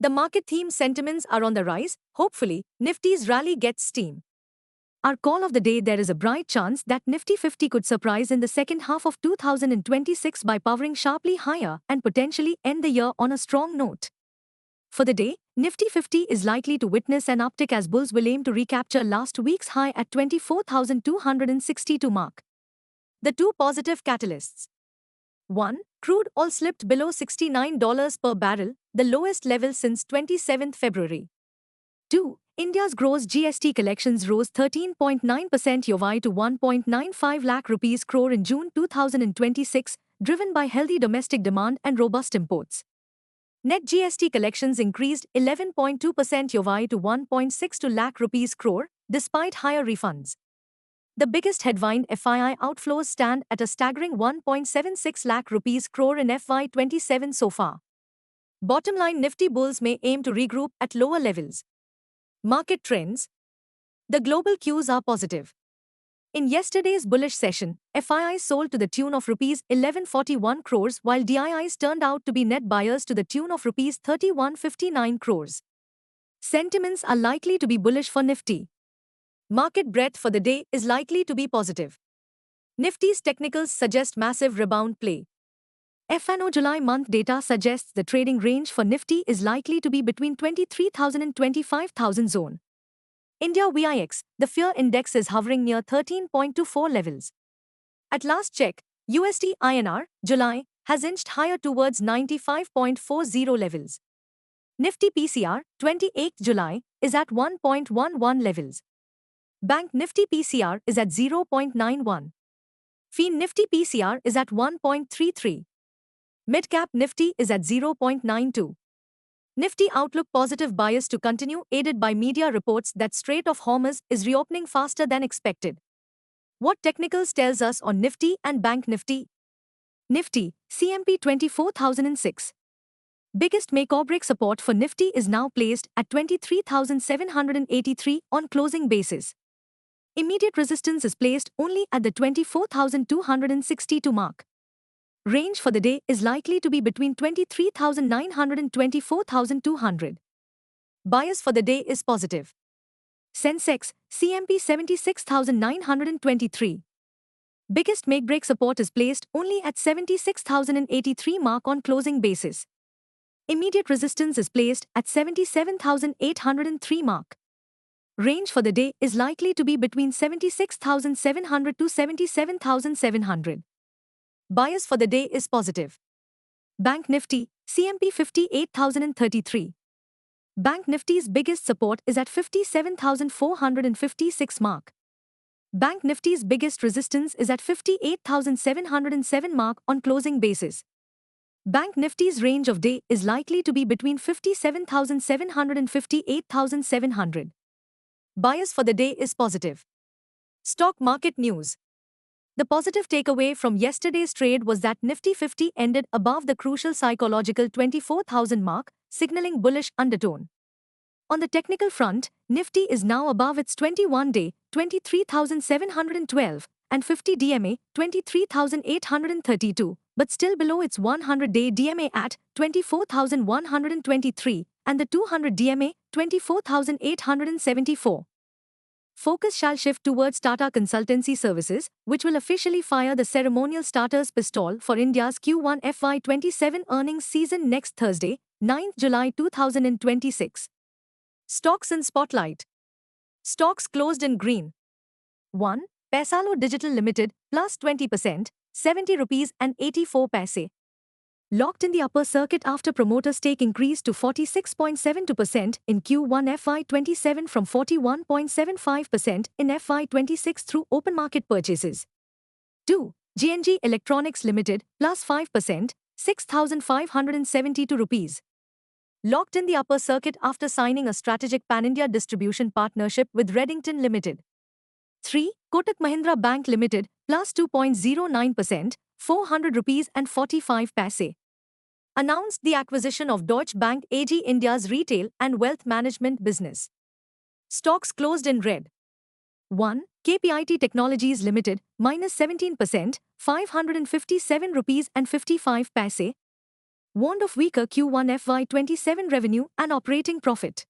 The market theme sentiments are on the rise. Hopefully, Nifty's rally gets steam. Our call of the day: there is a bright chance that Nifty 50 could surprise in the second half of 2026 by powering sharply higher and potentially end the year on a strong note. For the day, Nifty 50 is likely to witness an uptick as bulls will aim to recapture last week's high at 24,262 mark. The two positive catalysts. 1. Crude oil slipped below $69 per barrel, the lowest level since 27 February. 2. India's gross GST collections rose 13.9% YoY to 1.95 lakh rupees crore in June 2026, driven by healthy domestic demand and robust imports. Net GST collections increased 11.2% YoY to 1.62 lakh rupees crore, despite higher refunds. The biggest headwind FII outflows stand at a staggering 1.76 lakh rupees crore in FY27 so far. Bottom line: Nifty bulls may aim to regroup at lower levels. Market trends. The global cues are positive. In yesterday's bullish session, FIIs sold to the tune of Rs 1141 crores while DIIs turned out to be net buyers to the tune of Rs 3159 crores. Sentiments are likely to be bullish for Nifty. Market breadth for the day is likely to be positive. Nifty's technicals suggest massive rebound play. F&O July month data suggests the trading range for Nifty is likely to be between 23,000 and 25,000 zone. India VIX, the fear index, is hovering near 13.24 levels. At last check, USD INR, July, has inched higher towards 95.40 levels. Nifty PCR, 28th July, is at 1.11 levels. Bank Nifty PCR is at 0.91. FIN Nifty PCR is at 1.33. Midcap Nifty is at 0.92. Nifty outlook: positive bias to continue, aided by media reports that Strait of Hormuz is reopening faster than expected. What technicals tells us on Nifty and Bank Nifty? Nifty, CMP 24,006. Biggest make-or-break support for Nifty is now placed at 23,783 on closing basis. Immediate resistance is placed only at the 24,262 mark. Range for the day is likely to be between 23,900 and 24,200. Bias for the day is positive. Sensex, CMP 76,923. Biggest make-break support is placed only at 76,083 mark on closing basis. Immediate resistance is placed at 77,803 mark. Range for the day is likely to be between 76,700 to 77,700. Bias for the day is positive. Bank Nifty, CMP 58,033. Bank Nifty's biggest support is at 57,456 mark. Bank Nifty's biggest resistance is at 58,707 mark on closing basis. Bank Nifty's range of day is likely to be between 57,700 and 58,700. Bias for the day is positive. Stock market news. The positive takeaway from yesterday's trade was that Nifty 50 ended above the crucial psychological 24,000 mark, signaling bullish undertone. On the technical front, Nifty is now above its 21-day, 23,712, and 50 DMA, 23,832, but still below its 100-day DMA at 24,123, and the 200 DMA, 24,874. Focus shall shift towards Tata Consultancy Services, which will officially fire the ceremonial starter's pistol for India's Q1 FY27 earnings season next Thursday, 9th July 2026. Stocks in spotlight. Stocks closed in green. 1. Paisalo Digital Limited, plus 20%, 70 rupees and 84 paise. Locked in the upper circuit after promoter stake increased to 46.72% in Q1 FY27 from 41.75% in FY26 through open market purchases. 2. GNG Electronics Limited, plus 5%, 6,572 rupees. Locked in the upper circuit after signing a strategic pan-India distribution partnership with Redington Limited. 3. Kotak Mahindra Bank Limited, plus 2.09%, 400 rupees and 45 paise. Announced the acquisition of Deutsche Bank AG, India's retail and wealth management business. Stocks closed in red. 1. KPIT Technologies Limited, minus 17%, 557 rupees and 55 paise. warned of weaker Q1 FY27 revenue and operating profit.